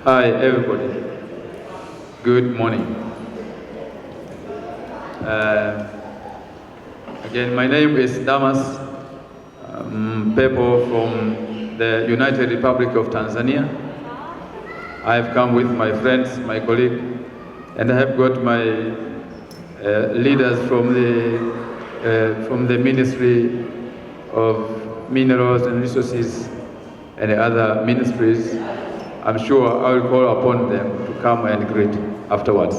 Hi, everybody. Good morning. Again, my name is Damas Mpepo from the United Republic of Tanzania. I have come with my friends, my colleague, and I have got my leaders from the Ministry of Minerals and Resources and other ministries. I'm sure I will call upon them to come and greet afterwards.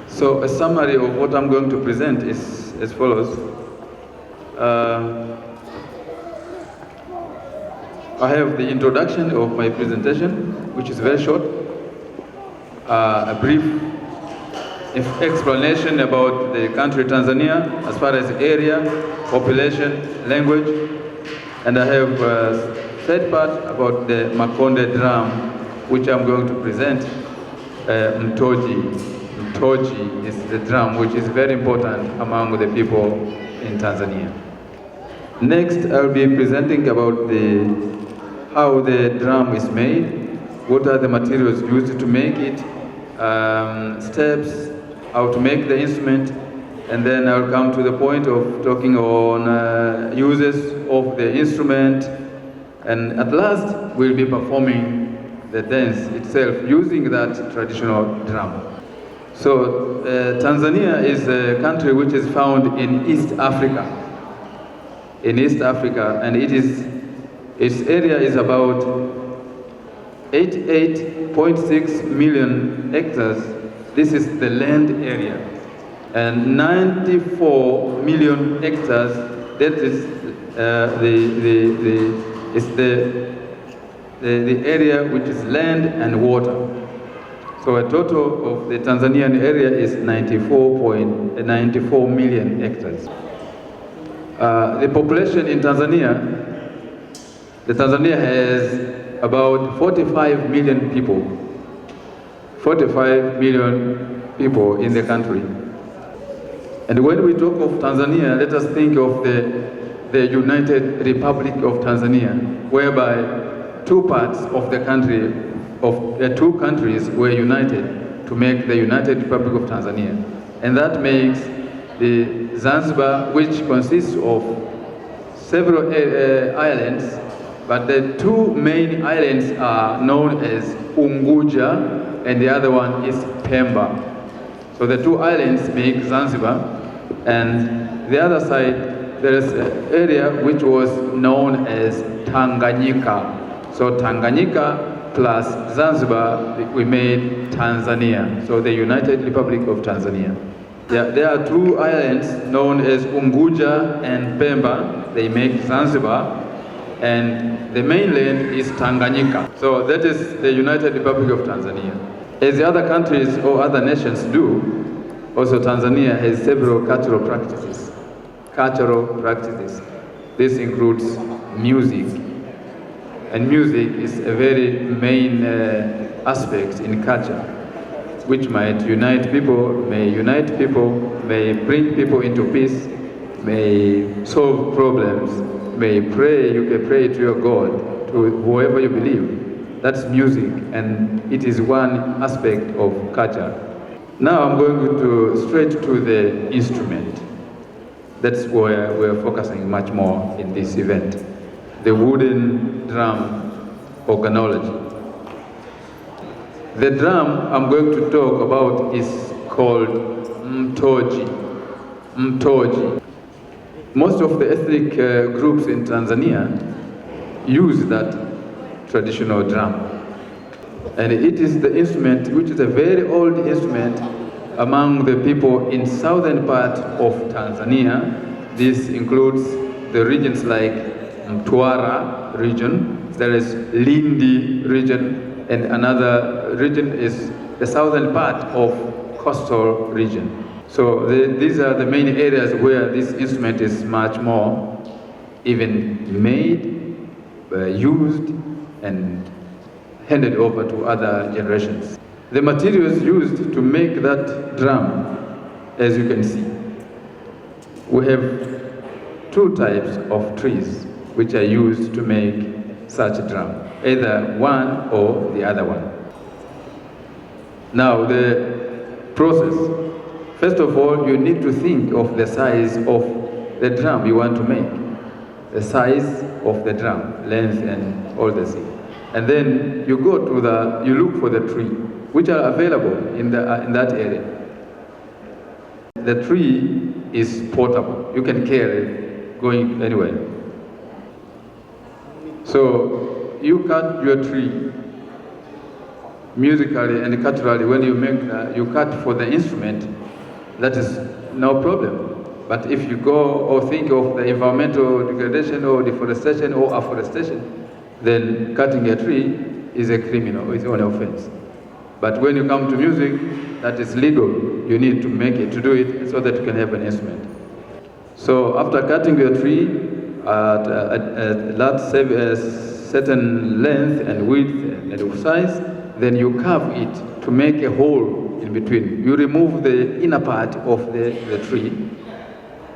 So a summary of what I'm going to present is as follows. I have the introduction of my presentation, which is very short, a brief explanation about the country Tanzania as far as area, population, language, and I have a third part about the Makonde drum, which I'm going to present. Mtoji is the drum, which is very important among the people in Tanzania. Next, I'll be presenting about how the drum is made, what are the materials used to make it, steps, how to make the instrument, and then I'll come to the point of talking on uses of the instrument, and at last we'll be performing the dance itself using that traditional drum. So Tanzania is a country which is found in East Africa. In East Africa, and its area is about 88.6 million hectares. This is the land area, and 94 million hectares. That is the area which is land and water. So a total of the Tanzanian area is 94 million hectares. The population in Tanzania has about 45 million people. 45 million people in the country. And when we talk of Tanzania, let us think of the United Republic of Tanzania, whereby two parts of the country, of the two countries were united to make the United Republic of Tanzania. And that makes the Zanzibar, which consists of several islands, but the two main islands are known as Unguja and the other one is Pemba. So the two islands make Zanzibar, and the other side there is an area which was known as Tanganyika. So Tanganyika plus Zanzibar, we made Tanzania, so the United Republic of Tanzania. There are two islands known as Unguja and Pemba. They make Zanzibar, and the mainland is Tanganyika. So that is the United Republic of Tanzania. As the other countries or other nations do, also Tanzania has several cultural practices. This includes music. And music is a very main aspect in culture, which might unite people, may bring people into peace, may solve problems, may pray, you can pray to your God, to whoever you believe. That's music, and it is one aspect of culture. Now I'm going to straight to the instrument. That's where we're focusing much more in this event. The wooden drum organology. The drum I'm going to talk about is called Mtoji. Most of the ethnic groups in Tanzania use that traditional drum. And it is the instrument which is a very old instrument among the people in southern part of Tanzania. This includes the regions like Mtwara region, there is Lindi region, and another region is the southern part of coastal region. So these are the main areas where this instrument is much more even made, used, and handed over to other generations. The materials used to make that drum, as you can see, we have two types of trees which are used to make such a drum, either one or the other one. Now the process. First of all, you need to think of the size of the drum you want to make. The size of the drum, length and all the things. And then you go to you look for the tree, which are available in that area. The tree is portable. You can carry it going anywhere. So you cut your tree musically and culturally. When you make, you cut for the instrument, that is no problem. But if you go or think of the environmental degradation or deforestation or afforestation, then cutting a tree is a criminal, it's an offense. But when you come to music, that is legal. You need to make it, to do it so that you can have an instrument. So after cutting your tree at that certain length and width and size, then you carve it to make a hole in between. You remove the inner part of the tree,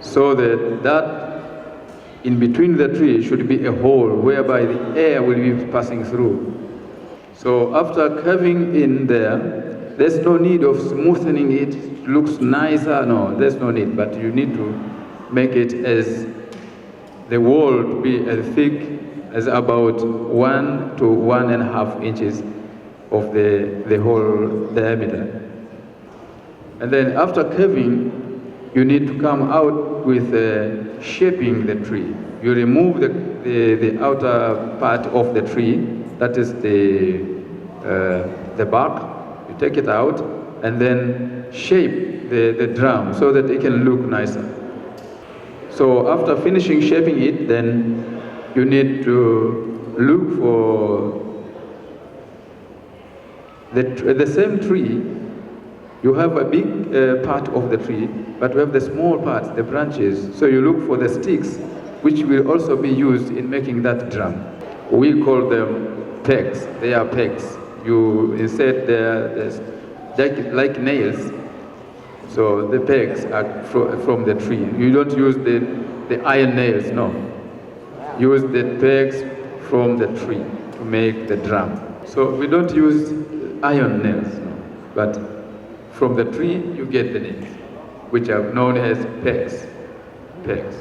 so that in between the tree should be a hole whereby the air will be passing through. So after carving in there, there's no need of smoothing it. It looks nicer. No, there's no need, but you need to make it as the wall to be as thick as about 1 to 1.5 inches of the whole diameter. And then after carving, you need to come out with shaping the tree. You remove the outer part of the tree, that is the bark. You take it out and then shape the drum so that it can look nicer. So after finishing shaping it, then you need to look for the same tree. You have a big part of the tree, but we have the small parts, the branches. So you look for the sticks, which will also be used in making that drum. We call them pegs. They are pegs. You instead they're like nails. So the pegs are from the tree. You don't use the iron nails, no. Use the pegs from the tree to make the drum. So we don't use iron nails, no. But from the tree, you get the nails, which are known as pegs. Pegs.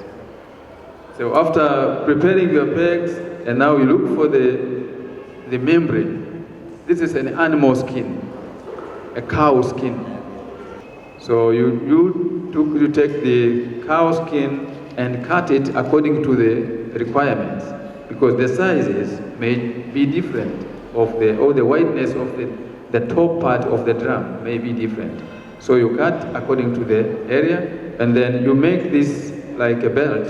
So after preparing your pegs, and now you look for the membrane. This is an animal skin, a cow skin. So you take the cow skin and cut it according to the requirements, because the sizes may be different or the wideness of the top part of the drum may be different. So you cut according to the area, and then you make this like a belt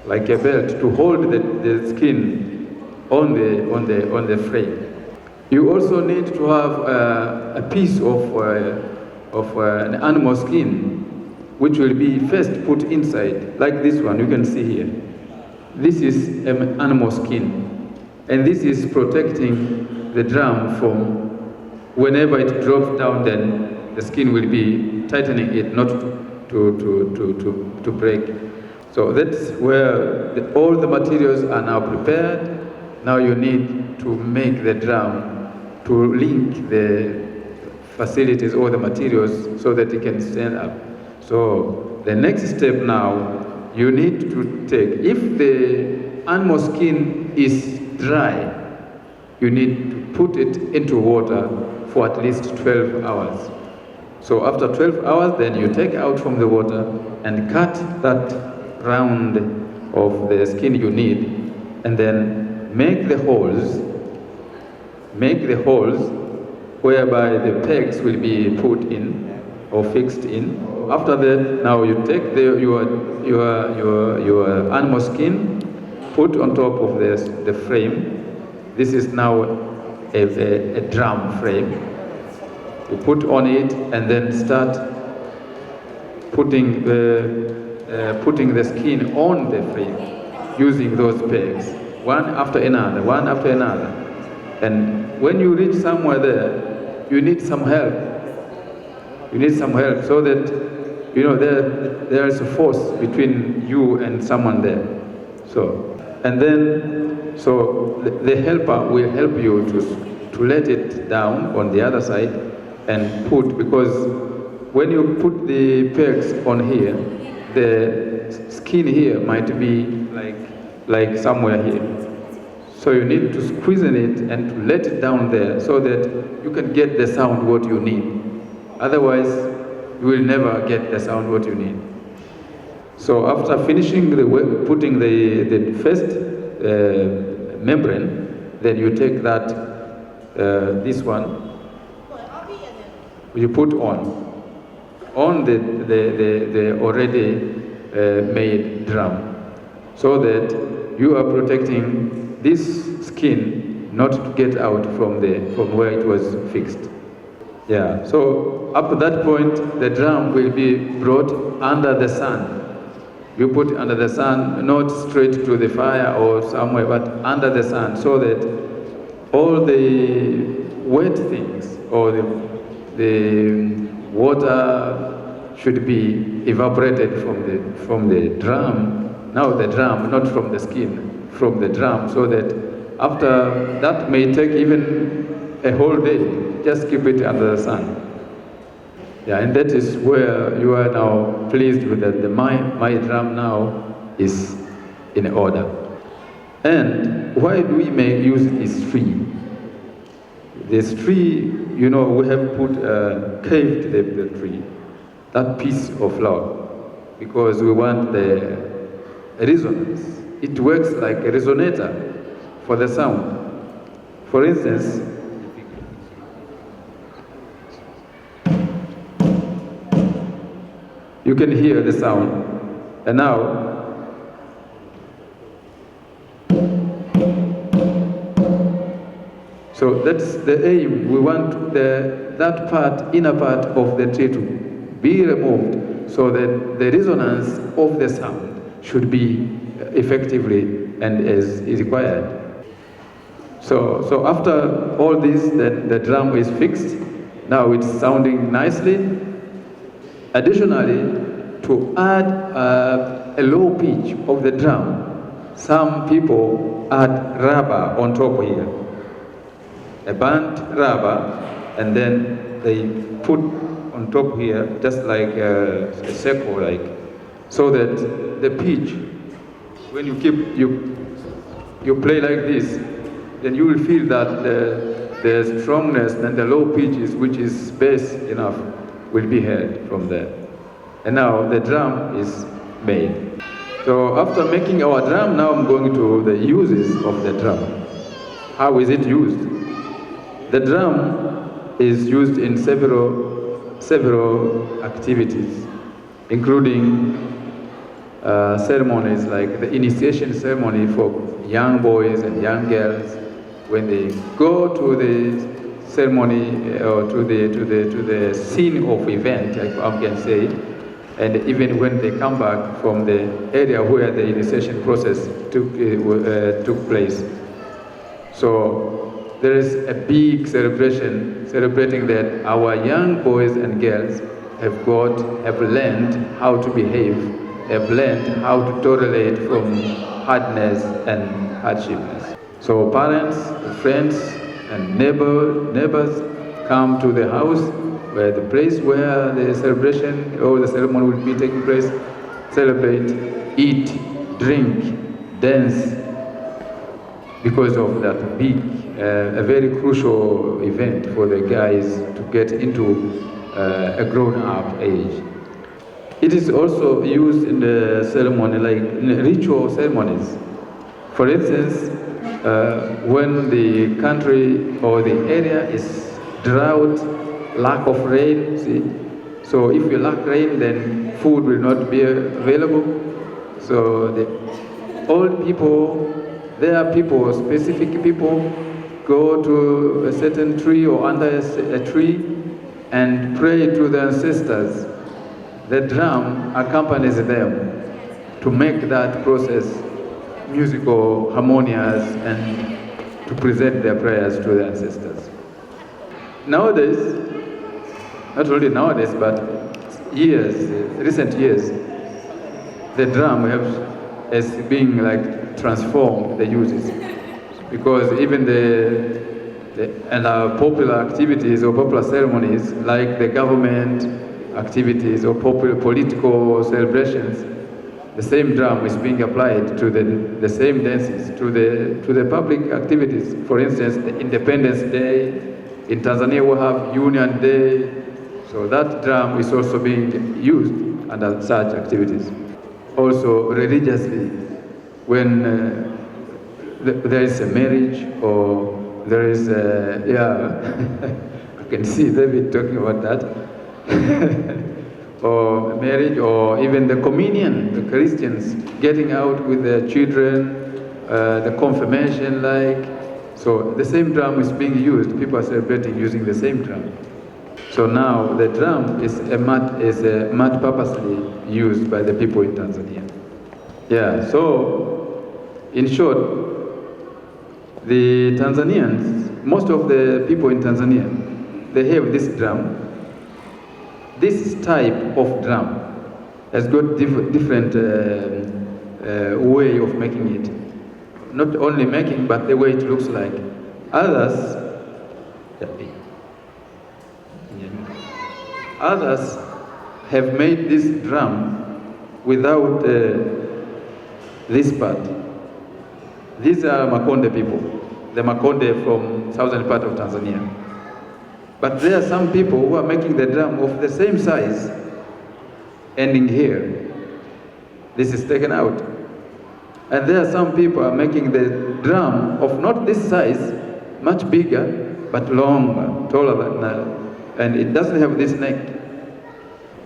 to hold the skin on the frame. You also need to have a piece of an animal skin, which will be first put inside, like this one you can see here. This is an animal skin, and this is protecting the drum from whenever it drops down, then the skin will be tightening it, not to break. So that's where all the materials are now prepared. Now you need to make the drum to link the facilities or the materials so that it can stand up. So the next step now, you need to take, if the animal skin is dry, you need to put it into water for at least 12 hours. So after 12 hours, then you take out from the water and cut that round of the skin you need, and then make the holes whereby the pegs will be put in or fixed in. After that, now you take your animal skin, put on top of the frame. This is now a drum frame. You put on it and then start putting the skin on the frame using those pegs, one after another, one after another. And when you reach somewhere there, you need some help. You need some help so that, you know, there is a force between you and someone there. So, and then, so the helper will help you to let it down on the other side, and put, because when you put the perks on here, the skin here might be like somewhere here. So you need to squeeze in it and to let it down there so that you can get the sound what you need. Otherwise, you will never get the sound what you need. So after finishing putting the first membrane, then you take that, this one, you put on the already made drum, so that you are protecting this skin not to get out from where it was fixed. Yeah, so up to that point, the drum will be brought under the sun. You put it under the sun, not straight to the fire or somewhere, but under the sun, so that all the wet things or the water should be evaporated from the drum. Now the drum, not from the skin, from the drum, so that after that may take even a whole day. Just keep it under the sun. Yeah, and that is where you are now pleased with that. My drum now is in order. And why do we use this tree? This tree, you know, we have caved the tree, that piece of flower, because we want the resonance. It works like a resonator for the sound. For instance, you can hear the sound, and now so that's the aim. We want that inner part of the tree to be removed, so that the resonance of the sound should be effectively and as is required. So after all this, then the drum is fixed. Now it's sounding nicely. Additionally, to add a low pitch of the drum, some people add rubber on top here, a burnt rubber, and then they put on top here just like a circle, so that the pitch, when you play like this, then you will feel that the strongness and the low pitches, which is bass enough, will be heard from there. And now the drum is made. So after making our drum, now I'm going to the uses of the drum. How is it used? The drum is used in several activities, including ceremonies like the initiation ceremony for young boys and young girls. When they go to the ceremony or to the scene of event, if I can say, and even when they come back from the area where the initiation process took place. So there is a big celebration celebrating that our young boys and girls have learned how to behave, have learned how to tolerate from hardness and hardshipness. So parents, friends, and neighbors come to the house, where the place where the celebration or the ceremony will be taking place, celebrate, eat, drink, dance, because of that big, a very crucial event for the guys to get into a grown-up age. It is also used in the ceremony, like in ritual ceremonies. For instance, when the country or the area is drought, lack of rain, see? So if you lack rain, then food will not be available. So the old people, there are people, specific people, go to a certain tree or under a tree and pray to the ancestors. The drum accompanies them to make that process musical, harmonious, and to present their prayers to the ancestors. Nowadays, not only nowadays, but recent years, the drum is being like transformed, the uses, because even and our popular activities or popular ceremonies like the government activities or popular political celebrations, the same drum is being applied to the same dances, to the public activities. For instance, the Independence Day. In Tanzania we have Union Day, so that drum is also being used under such activities. Also religiously, when there is a marriage or there is a, I can see David talking about that. Or marriage, or even the communion, the Christians getting out with their children, the confirmation, like, so the same drum is being used. People are celebrating using the same drum. So now the drum is a mat purposely used by the people in Tanzania. Yeah, so in short, the Tanzanians, most of the people in Tanzania, they have this drum. This type of drum has got different way of making it. Not only making, but the way it looks like. Others have made this drum without this part. These are Makonde people, the Makonde from southern part of Tanzania. But there are some people who are making the drum of the same size, ending here. This is taken out. And there are some people who are making the drum of not this size, much bigger, but longer, taller than that. And it doesn't have this neck.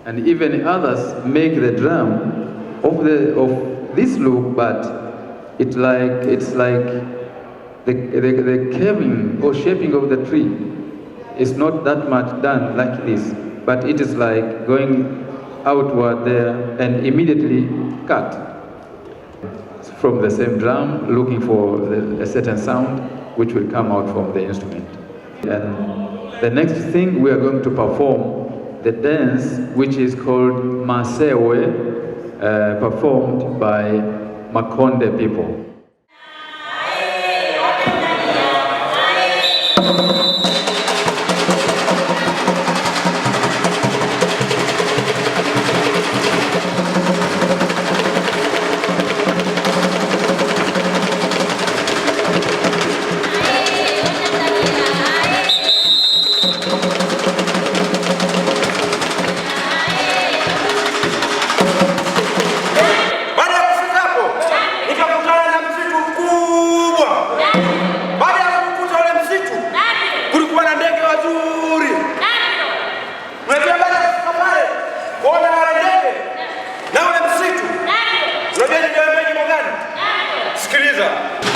And even others make the drum of this look, but it's like the carving or shaping of the tree is not that much done like this, but it is like going outward there and immediately cut from the same drum, looking for a certain sound which will come out from the instrument. And the next thing we are going to perform the dance which is called Masewe, performed by Makonde people. Sikiliza.